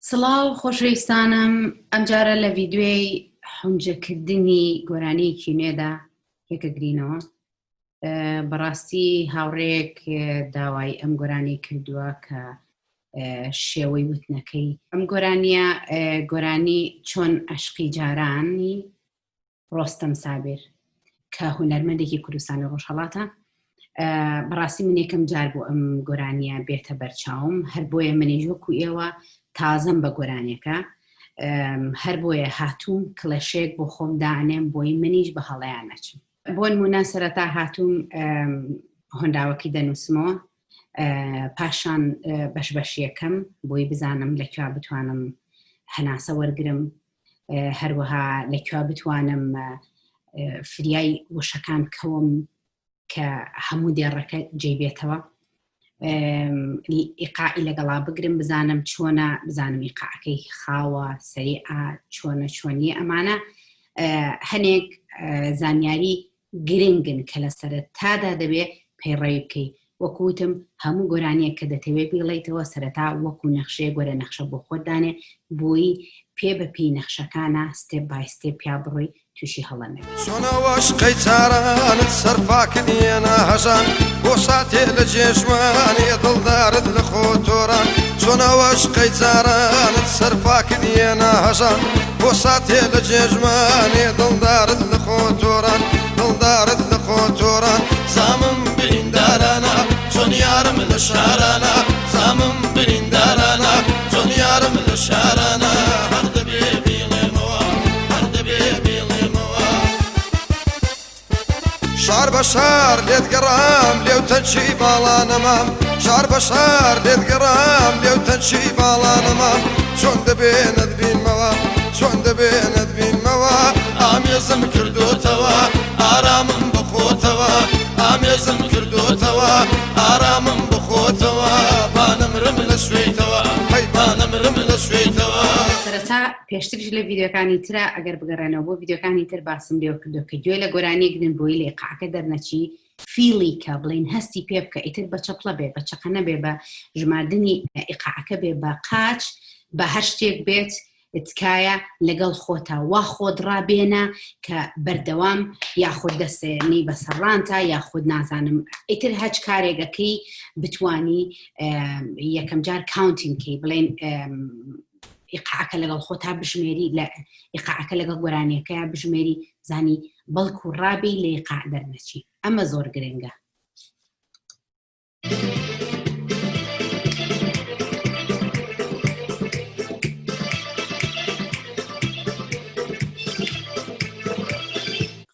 سڵاو خۆشەویستانم ئەم جارە لە ڤیددیۆی حونجەکردنی گۆرانیەکی نوێدا پێکەگرینەوە. بەڕاستی هاوڕێک داوای ئەم گۆرانی کردووە کە شێوەی وتنەکەی ئەم گۆرانیە گۆرانی چۆن عەشقی جارانی ڕۆستەم سابر کە هونەرمەندێکی کوردستانی ڕۆژهەڵاتە. بەڕاستی من یەکەم جار بۆ ئەم گۆرانیە بێتە بەرچاوم، هەر بۆیە منیش وەکو ئێوە تازەم بە گۆرانیەکە، هەر بۆیە هاتووم کڵەشێک بۆ خۆم دانێم بۆی منیش بە هەڵەیان نەچم. بۆ نمونە سەرەتا هاتووم هۆنداوەکی دەنووسمەوە، پاشان بەشبەشیەکەم بۆی بزانم لەکوێ بتوانم هەناسە وەرگرم، هەروەها لەکوێ بتوانم فریای وشەکان بکەوم کە هەموو دێڕەکە جێبێتەوە، ئیقاعی لەگەڵا بگرم، بزانم چۆنە، بزانم ئیقاعەکەی خاوە سەریعە چۆنیە. ئەمانە هەنێک زانیاری گرنگن کە لە سەرەتادا دەبێت پەیڕەوی بکەی. وەکوتم هەموو گۆرانیەک کە دەتەوێت بیڵێیتەوە سەرەتا وەکو نەخشەیە گۆرە نەخشە بۆ خۆت دانێ، بۆی پێ بەپی نەخشەکانە ستێپ بای ستێپ پیا بڕۆی تووشی هەڵەنێت. چۆنەوە عشقەی جارانت سەرپاکردنیەنە هەژان بۆ ساتێ لە جێژوانی دڵدارت لە خۆ تۆران، چۆنەوە عشقەی جارانت سەرپاکردنیەنە هەژان بۆ ساتێ لە جێژوانی دڵدارت لە خۆ تۆران، دڵدارت لە خۆ تۆران. زامم بریندارانە چۆن یارم لە شارانە، زامم بریندارانە چۆن یارم لە شارانە، هەر دەبێ بیڵێمەوە، هەر دەبێ بیڵێمەوە. شار بە شار لێت گەڕام لێو تەنچی باڵانەمام، شار بە شار لێت گەڕام لێو تەنچی باڵانەمام، چۆن دەبێ نەتبینمەوە، چۆن دەبێ نەتبینمەوە. ئامێزم کردوتەوە ئارامم بخۆتەوە، ئامێزم کردوتەوە ئارامم بخۆتەوە، بانەمرم لە سوێیتەوە، هەی بانەمرم لە سوێیتەوە. سەرەتا پێشترش لە ڤیددیۆکانی ترە ئەگەر بگەڕێنەوە بۆ ڤیددیۆکانی تر باسم لێوە کردو کە گوێ لە گۆرانی گرن بۆی لە ئیقاعەکە دەرنەچی، فیلی کە بڵین هەستی پێ بکە، ئیتر بە چەپڵە بێ، بە چەقە نەبێ، بە ژماردنی ئیقاعەکە بێ، بە قاچ، بە هەر شتێک بێت تکایە لەگەڵ خۆتە، وا خۆت ڕابێنە کە بەردەوام یاخود دەستێنی بە سەڕانتە یاخود نازانم ئیتر هەچ کارێگەکەی بتوانی یەکەم جار کاونتینگکەی بڵێن ئیقاعەکە لەگەڵ خۆتا بژمێری، لە ئیقاعەکە لەگەڵ گۆرانیەکەیە بژمێری، زانی بەڵکو ڕابی لە ئیقاع دەرنەچی. ئەمە زۆر گرنگە.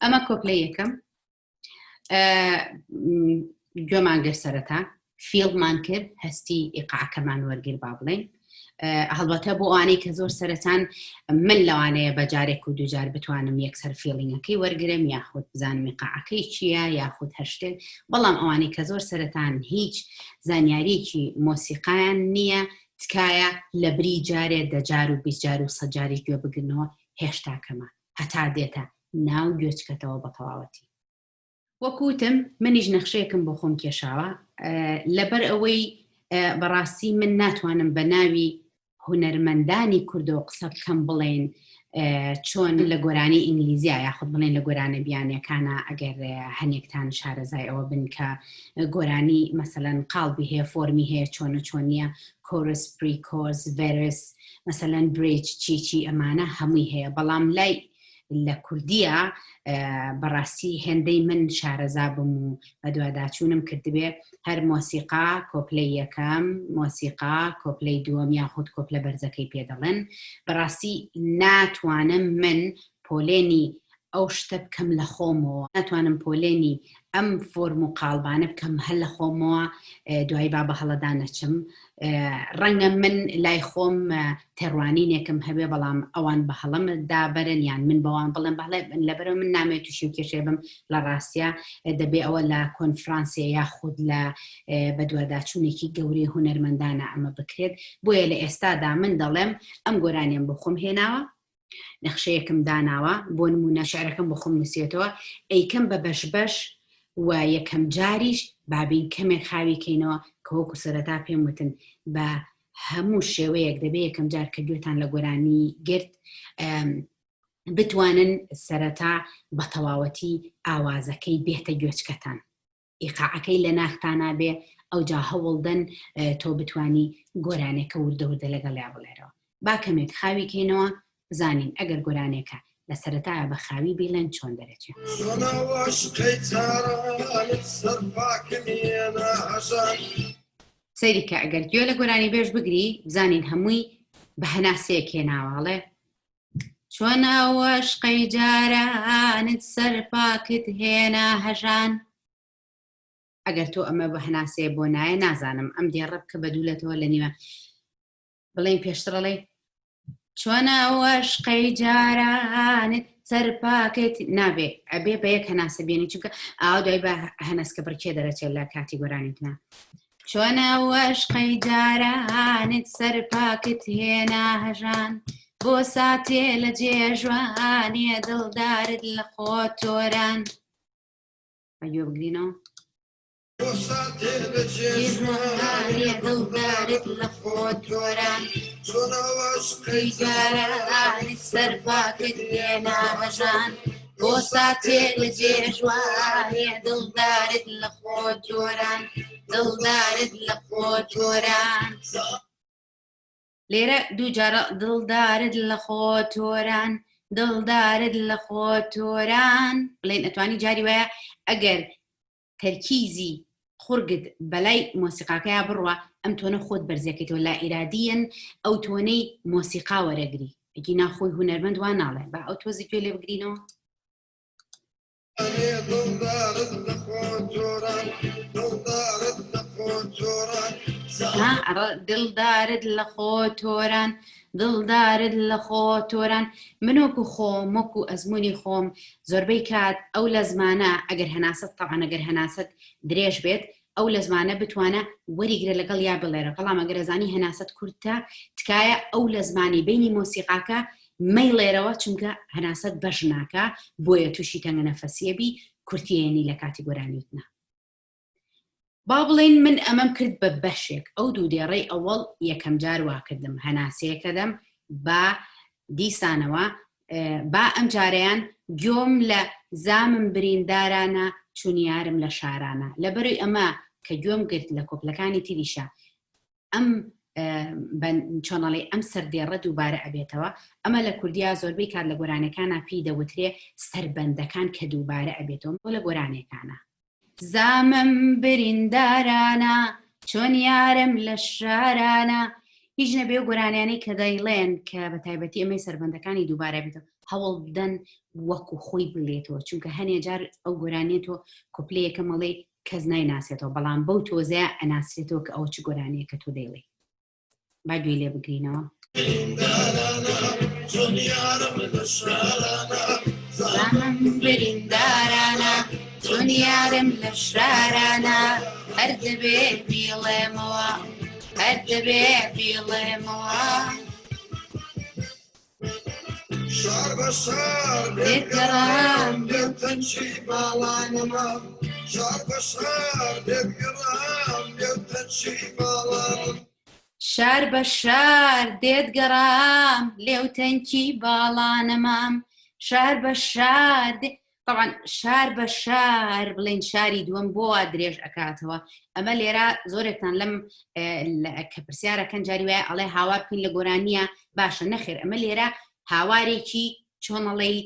ئەمە کۆپلەی یەکەم، گوێمان گەر سەرەتا فیڵمان کرد، هەستی ئیقاعەکەمان وەرگر با بڵێن. هەڵبەتە بۆ ئەوانەی کە زۆر سەرەتان من لەوانەیە بەجارێک و دووجار بتوانم یەکسەر فیڵینگەکەی وەرگرم یاخود بزانم ئیقاعەکەی چییە یاخود هەر شتێک، بەڵام ئەوانەی کە زۆر سەرەتان هیچ زانیاریەکی مۆسیقایان نییە، تکایە لە بری جارێ دەجار و بیست جار و سەد جاریش گوێ بگرنەوە، هێشتا کەمە هەتا دێتە ناو گوێچکەتەوە بە تەواوەتی. وەکوتم منیش نەخشەیەکم بۆ خۆم کێشاوە، لەبەر ئەوەی بەڕاستی من ناتوانم بە ناوی هونەرمەندانی کوردەوە قسە بکەم بڵێن چۆن لە گۆرانی ئینگلیزیە یاخود بڵێن لە گۆرانە بیانیەکانە، ئەگەر هەنێکتان شارەزای ئەوە بن کە گۆرانی مەسەلەن قاڵبی هەیە، فۆرمی هەیە، چۆنە کۆرس، پریکۆرس، ڤێرس، مەسەلەن برێج، چی ئەمانە هەمووی هەیە، بەڵام لای لە کوردیە بەڕاستی هێندەی من شارەزا بم و بە دوواداچوونم کردبێ هەر مۆسیقا کۆپلەی یەکەم، مۆسیقا کۆپلەی دووەم یاخود کۆپلە بەرزەکەی پێ دەڵێن. بەڕاستی ناتوانم من پۆلێنی ئەو شتە بکەم لە خۆمەوە، ناتوانم پۆلێنی ئەم فۆرم و قاڵبانە بکەم هەر لە خۆمەوە دوای با بە هەڵەدا نەچم. ڕەنگە من لای خۆم تێڕوانینێکم هەبێ، بەڵام ئەوان بە هەڵەمدا بەرن یان من بەوان بڵێم بەڵێ لەبەرەوە من نامێت تووشی و کێشێ بم، لە ڕاستیە دەبێ ئەوە لە کۆنفرانسێ یاخود لە بەدواداچوونێکی گەورەی هونەرمەندانە ئەمە بکرێت. بۆیە لە ئێستادا من دەڵێم ئەم گۆرانیان بۆ خۆم هێناوە، نەخشەیەکم داناوە، بۆ نمونە شعرەکەم بۆ خۆم نووسێتەوە، ئەیکەم بە بەش و یەکەم جاریش بابین کەمێک خاوی کەینەوە کە وەکو سەرەتا پێم وتن بە هەموو شێوەیەک دەبێت یەکەم جار کە گوێتان لە گۆرانی گرت بتوانن سەرەتا بە تەواوەتی ئاوازەکەی بێتە گوێچکەتان ئیقاعەکەی لە ناختانە بێ ئەوجا هەوڵدەن تۆ بتانی گۆرانێکە وردەوردە لەگەڵیا بڵێرەوە با کەمێک خاوی کەینەوە بزانین ئەگەر گۆرانێکە لە سەرەتایە بە خاوی بیڵێن چۆن دەرەچێت سەیری کە ئەگەر گوێ لە گۆرانی بێژ بگری بزانین هەمووی بە هەناسەیەک هێناواڵێ چۆن ئەوەش قەیجارانت سەرپاکت هێنا هەژان ئەگەر تۆ ئەمە بە هەناسەیە بۆ نایە نازانم ئەم دێڕە بکە بە دوولەتەوە لە نیوە بڵێن پێشتڕڵێ چۆن ئەوەش قەیجارانت سەرپاکت نابێ ئەبێ بە یەک هەناسە بێنی چونکە ئاوا دوای بە هەناسکە بڕکێ دەرەچێت لە کاتی گۆرانیتنا چۆن ئەوەش قەیجارانت سەرپاکت هێنا هەژان بۆ ساتێ لە جێژوانیە دڵدارت لە خۆ تۆران ئەگوێ بگرینەوە بۆ ساتێ لە جێژوانیە دڵدارت لە خۆ تۆران چۆن ئەوەش قەیجارانت سەرپاکت هێنا هەژان بۆ ساتێ لە جێژوانیە دڵدارت لە خۆ تۆران دڵدارت لە خۆ تۆران لێرە دوو جارە دڵدارت لە خۆ تۆران دڵدارت لە خۆ تۆران بڵێن ئەتوانی جاری وایە ئەگەر تەرکیزی خورگت بەلای مۆسیقاکەیە بڕوە ئەم تۆنە خۆت بەرزەکەیتەوە لا ئیرادیەن ئەو تۆنەی مۆسیقا وەرەگری ئەگی ناخۆی هونەرمەند وان ناڵێ با ئەو تۆزی گوێ لێ بگرینەوە دڵدارت لە خۆ تۆران دڵدارت لە خۆ تۆران منۆکو خۆم وەکو ئەزمموی خۆم زۆربەی کات ئەو لە زمانە ئەگەر هەناست تەعان ئەگەر هەناست درێژ بێت ئەو لە زمانە بتوانە وەریگرە لەگەڵ یا بڵێرە بەڵام ئەگەرەزانی هەناست کورتە تکایە ئەو لە زمانی بینی مۆسیقاکە مەیڵێرەوە چونکە هەناست بەش ناکە بۆیە تووشی تەنگە نەفەسیەبی کورتیێنی لە کاتی گۆرانیوتنا با بڵێن من ئەمەم کرد بە بەشێک ئەو دوو دێڕەی ئەوەڵ یەکەم جار واکردم هەناسەیەکەدەم با دیسانەوە با ئەم جارەیان گۆم لە زامم بریندارانە چونیارم لە شارانە لەبەروی ئەمە کە گوێم گرت لە کۆپلەکانی تریشە ئەم چۆنەڵێ ئەم سەردێڕە دووبارە ئەبێتەوە ئەمە لە کوردیا زۆربەی کار لە گۆرانەکانە پێی دەوترێ سەربەندەکان کە دووبارە ئەبێتەوە بۆ لە گۆرانەکانە زامم بریندارانە چۆن یارم لە شارانە هیچ نەبێ گۆرانیانەی کە دەیڵێن کە بە تایبەتی ئەمەی سەربەندەکانی دووبارە بێتەوە هەوڵ بدەن وەکو خۆی بڵێتەوە چونکە هەنێ جار ئەو گۆرانێتەوە کۆپلەیەکە مەڵێ کەس نایناسێتەوە بەڵام بەو تۆزەیە ئەناسرێتەوە کە ئەو چ گۆرانەیە کە تۆ دەیڵێ با گوێ لێ بگرینەوە زامم بریندارانە چۆن یارم لە شارانە هەر دەبێ بیڵێمەوە هەر دەبێ بیڵێمەوە شار بە شار دێتگەڕام لێو تەنچی باڵانەمە شار بە شار دێتگەڕام لێو تەنچی باڵانەمە شار بە شار دێتگەڕام لێو تەنکی باڵانەمام شار بە شار طبعا شار بە شار بڵێن شاری دووەم بۆ درێژ ئەکاتەوە ئەمە لێرە زۆرێکتان لەم کە پرسیارەکەن جاری وایە ئەڵێ هاوار بکەین لە گۆرانیە باشە نەخێر ئەمە لێرە هاوارێکی چۆنەڵێی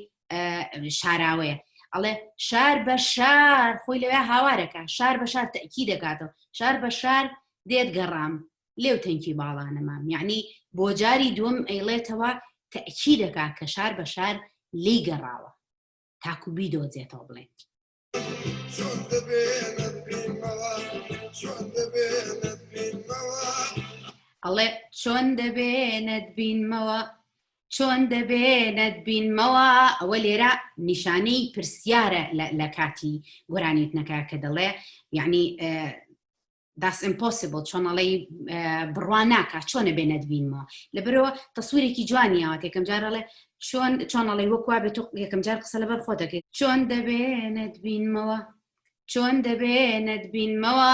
شاراوەیە ئەڵێ شار بە شار خۆی لەوێ هاوارەکە شار بە شار تەکی دەکاتەوە شار بە شار دێت گەڕام لێو تەنکی باڵانەمام یعنی بۆ جاری دووەم ئەیڵێتەوە تەکی دەکات کە شار بە شار لی گەڕاوە تاکو بیدۆزێتەوە بڵێن ئەڵێ چۆن دەبێنت بینمەوە چۆن دەبێنت بینمەوە ئەوە لێرە نیشانەی پرسیارە لە کاتی گۆرانیتنەکە کە دەڵێ یعنی that's impossible چۆنەڵێ بڕوان ناکە چۆنە بێنت بینمەوە لەبەرەوە تەسوورێکی جوانیەوە یەکەم جار ئەڵێ چۆنەڵێ وەکوا بێت یەکەم جار قسە لەبەر خۆ دەکەیت چۆن دەبێنت بینمەوە چۆن دەبێنت بینمەوە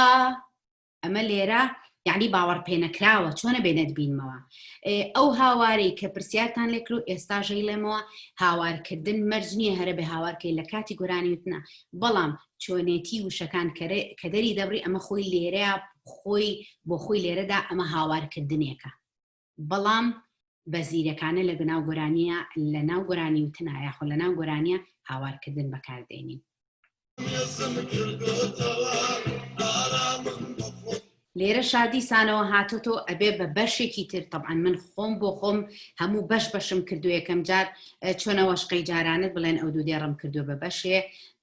ئەمە لێرە یعنی باوەڕ پێنەکراوە چۆنە بێنێت بینمەوە ئەو هاواری کە پرسیارتان لێکرد ئێستاژەی لێمەوە هاوارکردن مەرج نییە هەرە بێ هاوارکەی لە کاتی گۆرانیوتنە بەڵام چۆنێتی وشەکان کە دەری دەبڕی ئەمە خۆی لێرەیە خۆی بۆ خۆی لێرەدا ئەمە هاوارکردنێکە بەڵام بەزیرەکانە لە ناو گۆرانیە لە ناو گۆرانیوتنە یاخۆ لە ناو گۆرانیە هاوارکردن بەکاردێنین لێرە شادی سانەوە هاتۆتۆ ئەبێ بە بەشێکی تر طبعاً من خۆم بۆ خۆم هەموو بەشم کردو یەکەم جار چۆنەوە شقەی جارانت بڵێن ئەو دوو دێڕم کردو بە بەشێ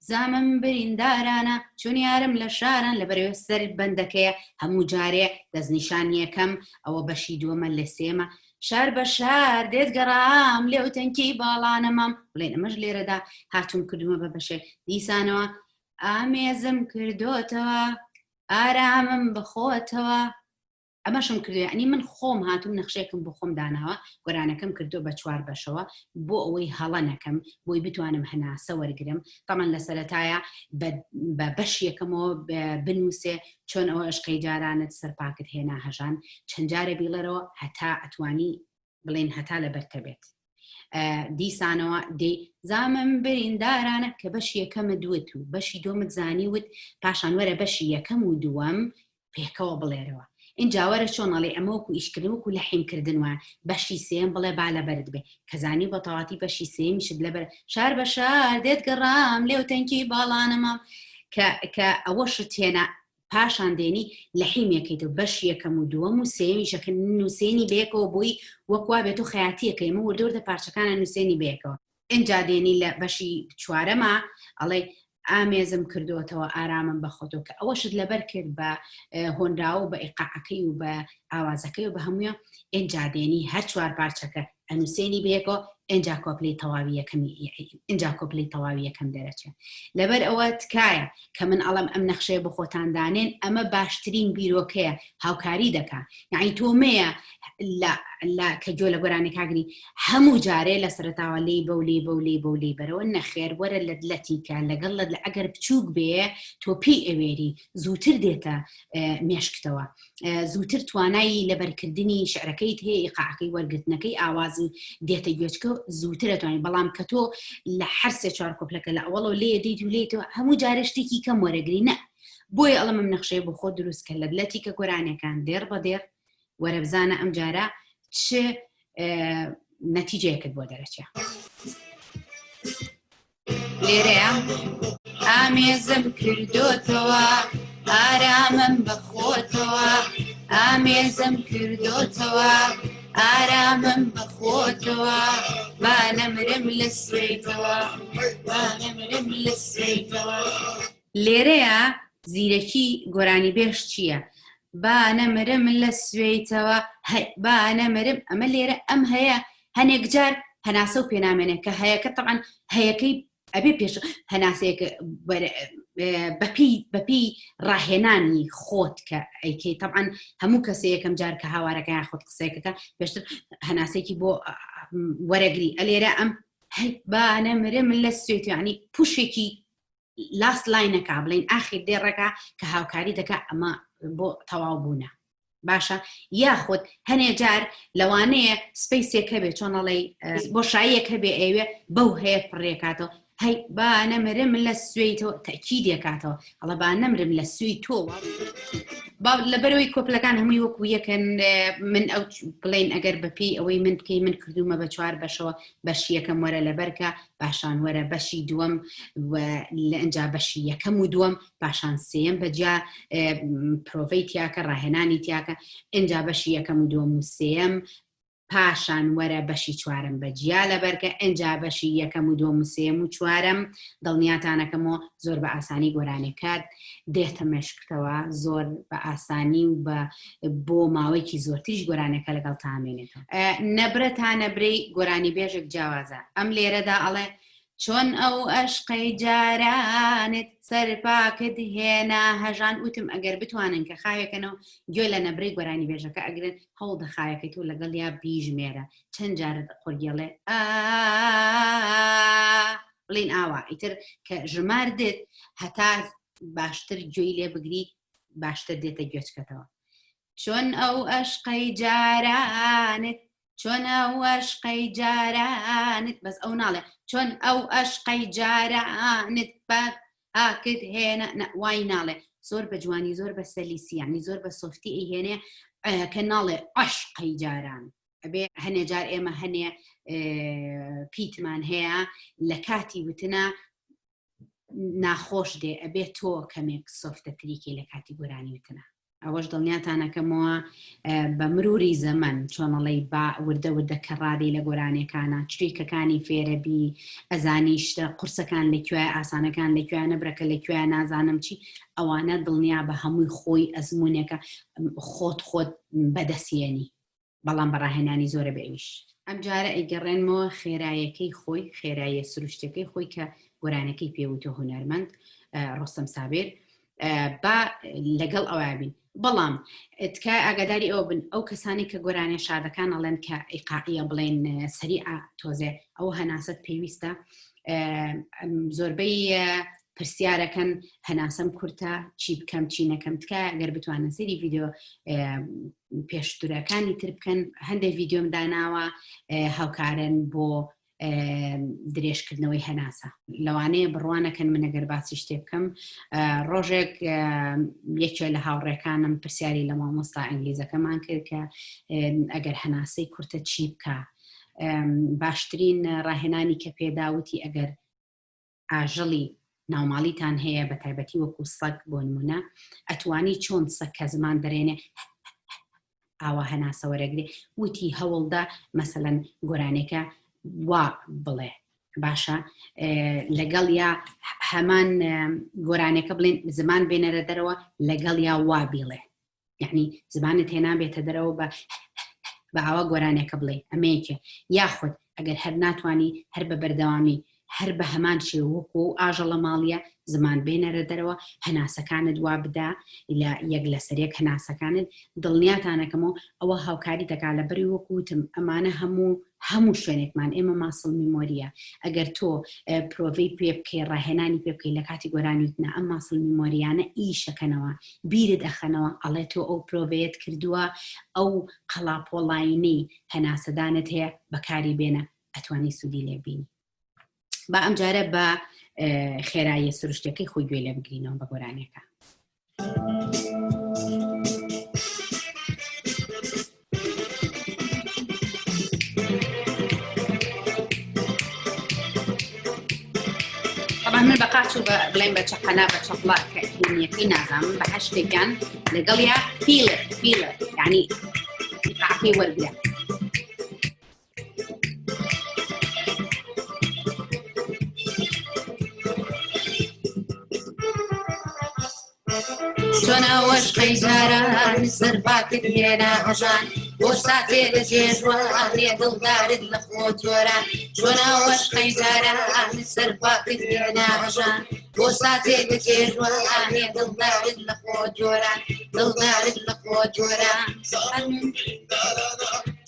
زامم بریندارانە چۆن یارم لە شاران لە بەرەوێ سەر بەندەکەیە هەموو جارێ دەستنیشان یەکەم ئەوە بەشی دووەمە لە سێمە شار بە شار دێت گەڕام لێو تەنکی باڵانەمەم بڵێن ئەمەش لێرەدا هاتووم کردومە بە بەشێ دیسانەوە ئامێزم کردوتەوە ئارامم بخۆتەوە ئەمەشم کردو ینی من خۆم هاتووم نەخشێکم بۆ خۆم داناوە گۆرانەکەم کردو بە 4 بەشەوە بۆ ئەوەی هەڵە نەکەم بۆی بتوانم هەناسە وەرگرم تەمان لە سەرەتایە بە بەش یەکەمەوە بنووسێ چۆن ئەوە عشقەی جارانت سەرپاکت هێنا هەژان چەند جارە بیڵەرەوە هەتا ئەتوانی بڵێن هەتا لە بەرتە بێت دیسانەوە دێ زامم بریندارانە کە بەشی یەکەمە دوت و بەشی دۆمت زانیوت پاشان وەرە بەشی یەکەم و دووەم پێکەوە بڵێرەوە اینجاوەرە چۆنەڵێ ئەمەوەکو ئیشکردنوەکو لە حیمکردن وە بەشی سێم بڵێ با لەبەرت بێ کەزانی بە تەواتی بەشی سێمیشت لەبەر شار بە شار دێت گەڕام لێو تەنکی باڵانەمە کە ئەوەشت هێنا پاشان دێنی لە حیمەکەیتەوە بەش یەکەم و دووەم و سێمیشەکە نووسێنی بەیەکەوە بۆی وەکوا بێت و خەیاتیەکەی ئمە وردەوردە پارچەکانە نووسێنی بەیەکەوە اینجا دێنی لە بەشی 4ەمە ئەڵێ ئامێزم کردوتەوە ئارامم بەخۆتەوە کە ئەوەشت لەبەر کرد بە هۆنراوە بە ئیقاعەکەی و بە ئاوازەکەی و بە هەموویە اینجا دێنی هەر 4 پارچەکە ئەنووسێنی بەیەکەوە اینجا کۆپلەی تەواوی یەکەم دەرەچێت لەبەر ئەوە تکایە کە من ئەڵم ئەم نەخشەیە بە خۆتان دانێن ئەمە باشترین بیرۆکەیە هاوکاری دەکا یعنی تۆمەیە کە گوێ لە گۆرانی کاگری هەموو جارێ لە سەرەتاوە لێی بەولێ بەرەوە نەخێر وەرە لە دلەتیکە لەگەڵ لە ئەگەر بچووک بێ تۆ پێی ئەوێری زووتر دێتە مێشکتەوە زووتر توانایی لەبەرکردنی شعرەکەیت هەیە ئیقاعەکەی وەرگرتنەکەی ئاوازی دێتە گوێچکە زووترە توانێت بەڵام کە تۆ لە هەر 3-4 کۆپلەکە لە ئەوڵەوە لێ دەیت و لێتەوە هەموو جارە شتێکی کەم وەرەگری نە بۆیە ئەڵەم ئەم نەخشەیە بۆ خۆ دروست کە لە دلەتیکە گۆرانیەکان دێر بە دێر وەرە بزانە ئەم جارە چ نەتیجەیەکت بۆ دەرەچێ لێرەیە ئامێزم کردوتەوە ئارامم بەخۆتەوە ئامێزم کردوتەوە ئارامم بەخۆتەوە با نەمرم لە سوێیتەوە لێرەیە زیرەکی گۆرانی بێش چییە با نەمرم لە سوێیتەوە با نەمرم ئەمە لێرە ئەم هەیە هەنێک جار هەناسە و پێنامێنێ کە هەیەکە طبعاً هەیەکەی ئەبێ پێش هەناسەیەک بەپی ڕاهێنانی خۆت کە ئەیکەی طبعاً هەموو کەسە یەکەم جار کە هاوارەکەیان خۆت قسەیەکەکە پێشتر هەناسەیەکی بۆ وەرەگری ئەلێرە ئەم با نەمرم لە سوێیتەوە یعنی پوشێکی لاست لاینەکە بڵین ئاخر دێڕەکە کە هاوکاری دەکە ئەمە بۆ تەواو بوونە باشە یاخود هەنێ جار لەوانەیە سپەیسێکە بێ چۆنەڵێ بۆشاییەکە بێ ئەوێ بەو هەیە پڕێکاتەوە هەی با نەمرم لە سوێیتەوە تەکیدێکاتەوە هەڵە با نەمرم لە سوێی تۆ لەبەرەوەی کۆپلەکان هەمووی وەکو یەکەن من ئەو بڵێن ئەگەر بەپی ئەوەی من بکەی من کردومە بە 4 بەشەوە بەشی یەکەم وەرە لەبەرکە پاشان وەرە بەشی دووەم لە ئەنجا بەشی یەکەم و دووەم پاشان سێم بەجیا پرۆڤەی تیاکە ڕاهێنانی تیاکە ئەنجا بەشی یەکەم و دووەم و سێم پاشان وەرە بەشی 4م بەجیا لەبەرکە ئەنجا بەشی یەکەم و دووەم و سێم و 4م دڵنیاتانەکەمەوە زۆر بە ئاسانی گۆرانێکات دێتە مێشکتەوە زۆر بە ئاسانی و بۆ ماوەیەکی زۆرتریش گۆرانەکە لەگەڵ تامێنێتەوە نەبرە تا نەبرەی گۆرانی بێژێک جیاوازە ئەم لێرەدا ئەڵێ چۆن ئەو عشقەی جارانت سەرپاکت هێنا هەژان وتم ئەگەر بتوانن کە خاوێکەنەوە گوێ لە نەبرەی گۆرانی بێژەکە ئەگرن هەوڵ دەخاوەکەی تۆ لەگەڵ یا بیژمێرە چەند جارت قورگێڵێ بڵین ئاوا ئیتر کە ژمار دێت هەتا باشتر گوێی لێ بگری باشتر دێتە گوێچکەتەوە چۆن ئەو ئەشقەی جارانت چۆن ئەو ئەشقەی جارانت بەس ئەو ناڵێ چۆن ئەو ئەشقەی جارانت بە ئاکت هێنە وای ناڵێ زۆر بە جوانی زۆر بە سەلیسی یعنی زۆر بە سۆفتی ئەیهێنێ کە ناڵێ ئەشقەی جاران ئەبێ هەنێ جار ئێمە هەنێ پیتمان هەیە لە کاتی وتنە ناخۆش دێ ئەبێ تۆ کەمێک سۆفتەتریکی لە کاتی گۆرانی وتنە ئەوەش دڵنیاتانەکەمەوە بە مروری زەمن چۆنەڵی با وردە وردە کەڕادی لە گۆرانیەکانە چریکەکانی فێرەبی ئەزانیشتە قورسەکان لەکوێ ئاسانەکان لەکوێ نەبرەکە لەکوێ نازانم چی ئەوانە دڵنیا بە هەمووی خۆی ئەزمونێکە خۆت بەدەسیێنی بەڵام بەڕاهێنانی زۆرە بێویش ئەم جارە ئەیگەڕێنمەوە خێرایەکەی خۆی خێرایە سروشتەکەی خۆی کە گۆرانەکەی پێوتە هونەرمەند ڕۆستەم سابێر با لەگەڵ ئەوابین بەڵام تکای ئاگاداری ئەو بن ئەو کەسانی کە گۆرانێ شادەکان ئەڵێن کە ئیقاعیە بڵێن سەریعە تۆزێ ئەو هەناست پێویستە زۆربەی پرسیارەکەن هەناسەم کورتە چی بکەم چی نەکەم تکای ئەگەر بتوانن سەری ڤیدیۆ پێشتورەکانی تر بکەن هەندێک ڤیدیۆم داناوە هاوکارن بۆ درێژکردنەوەی هەناسە لەوانەیە بڕوانەکەن من ئەگەر باسی شتێ بکەم ڕۆژێک یەکێ لە هاوڕێکانم پرسیاری لە مامۆستا ئەنگلیزەکەمان کرد کە ئەگەر هەناسەی کورتە چی بکە باشترین ڕاهێنانی کە پێداوتی ئەگەر ئاژەڵی ناوماڵیتان هەیە بە تایبەتی وەکو سەگ بۆ نمونە ئەتوانی چۆن سەگ کە زمان دەرێنێ ئاوا هەناسە وەرەگرێ وتی هەوڵدا مەسەلەن گۆرانێکە وا بڵێ باشە لەگەڵ یا هەمان گۆرانێکە بڵێن زمان بێنەرە دەرەوە لەگەڵ یا وا بیڵێ یعنی زمانت هێنا بێتە دەرەوە بە ئاوا گۆرانێکە بڵێ ئەمەیەکێ یاخود ئەگەر هەر ناتوانی هەر بە بەردەوامی هەر بە هەمان شێوەکو و ئاژەڵە ماڵیە زمان بێنەرە دەرەوە هەناسەکانت وا بدا لە یەک لەسەرێک هەناسەکانت دڵنیاتانەکەمەوە ئەوە هاوکاری دەکا لە بەری وەکوتم ئەمانە هەموو شوێنێکمان ئێمە ماسڵ میمۆریە ئەگەر تۆ پرۆڤی پێ بکەی ڕاهێنانی پێ بکەی لە کاتی گۆرانیوتنە ئەم ماسڵ میمۆریانە ئیشەکەنەوە بیرت ئەخەنەوە ئەڵێ تۆ ئەو پرۆڤەیەت کردووە ئەو قەڵاپۆڵاینەی هەناسەدانت هەیە بەکاری بێنە ئەتوانی سوودی لێبینی با ئەم جارە بە خێرایە سروشتەکەی خۆی گوێ لێ بگرینەوە بە گۆرانێکە طبعا من بەقاچ و بڵێن بە چەقەنا بە چەقڵا کە هینیەکەی نازانم بە هەشتێکیان لەگەڵ یا فیلر یعنی قاعقی وەرگرە چۆنە وەشقەی جاران سەرپاکت هێنا هەژان بۆ ساتێ لە جێژوانێ دڵدارت لە خۆ جۆران چۆنە وەشقەی جاران سەرپاکت هێنا هەژان بۆ ساتێ لە جێژوانێ دڵدارت لە خۆ جۆران دڵدارت لە خۆ جۆران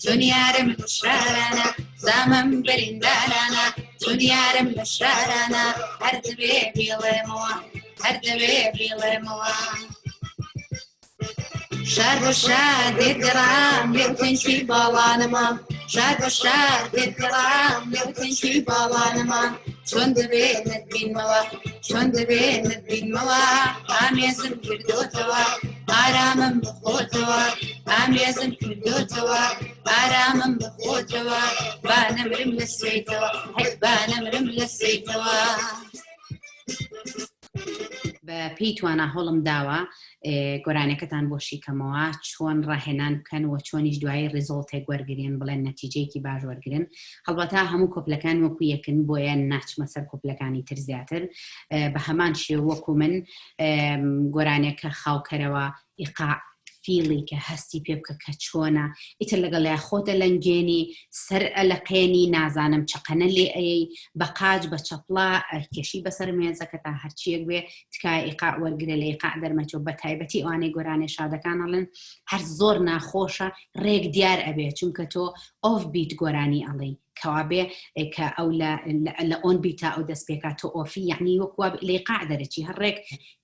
چۆن یارم لە شارانە زامم بەریندارانە چۆن یارم لە شارانە هەر دەبێ بیڵێمەوە هەر دەبێ بیڵێمەوە شار بە شار دێتگەڕام لێو تەنشی باڵانەما شار بە شار دێتگەڕام لێو تەنشی باڵانەما چۆن دەبێت نەتبینمەوە چۆن دەبێت نەتبینمەوە ئامێزم کردوتەوە ئارامم بخۆتەوە ئامێزم کردوتەوە ئارامم بخۆتەوە با نەمرم لە سوێتەوە با نەمرم لە سوێتەوە بە پێی توانە هەوڵم داوە گۆرانەکەتان بۆ شیکەمەوە چۆن ڕاهێنان بکەن و چۆنیش دوایی ڕێزۆڵتێک وەرگرن بڵێن نەتیجەیەکی باش وەرگرن هەڵبەتە هەموو کۆپلەکان وەکو یەکن بۆیە ناچمە سەر کۆپلەکانی تر زیاتر بە هەمان شێوە وەکو من گۆرانێکە خاوکەرەوە ئیقاع فیڵی کە هەستی پێ بکە کە چۆنە ئیتر لەگەڵ لای خۆتە لەنگێنی سەر ئەلەقێنی نازانم چقەنە لێ ئەی بە قاج بە چەپڵا کێشی بەسەر مێزەکە تا هەرچیەک بێ تکای ئیقاع وەرگرە لە ئیقاع دەرمەچۆ بە تایبەتی ئەوانەی گۆرانێ شادەکان ئەڵێن هەر زۆر ناخۆشە ڕێک دیار ئەبێ چونکە تۆ ئۆف بیت گۆرانی ئەڵێی كوابێ کە ئەو لە ئۆن بیتا ئەو دەست پێکاتۆ ئۆفی یعنی وەکوا لێ قاع دەرەچی هەڕێک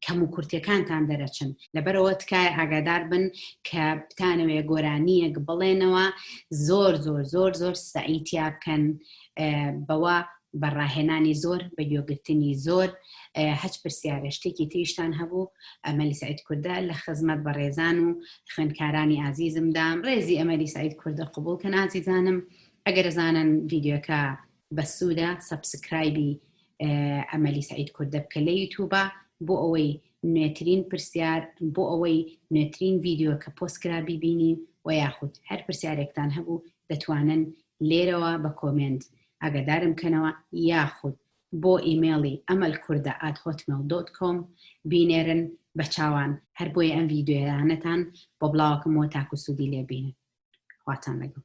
کەم و کورتەکانتان دەرەچن لەبەرەوە تکای ئاگادار بن کە بتانەوێ گۆرانیەک بڵێنەوە زۆر زۆر زۆر زۆر سعیتیا بکەن بەوە بەڕاهێنانی زۆر بە گوێگرتنی زۆر هەچ پرسیارە شتێکی تریشتان هەبوو ئەمەلی سعید کوردە لە خزمەت بە ڕێزان و خوێندکارانی ئازیزمدام ڕێزی ئەمەلی سعید کوردە قبول کە نازیزانم ئەگەر زانن ڤیدیۆکە بەسوودە سەبسکرایبی ئەمەلی سعید کوردە بکە لە یوتیوبە بۆ ئەوەی نوێترین پرسیار بۆ ئەوەی نوێترین ڤیدیۆ کە پۆستکرا بیبینین و یاخود هەر پرسیارێکتان هەبوو دەتوانن لێرەوە بە کۆمنت ئاگادارم کەنەوە یاخود بۆ ئیمێڵی amalkurda@hotmail.com بینێرن بە چاوان هەر بۆی ئەم ڤیدیۆیانەتان بۆ بڵاوکەمەوە تاکو سوودی لێبینن خواتان لەگەڵ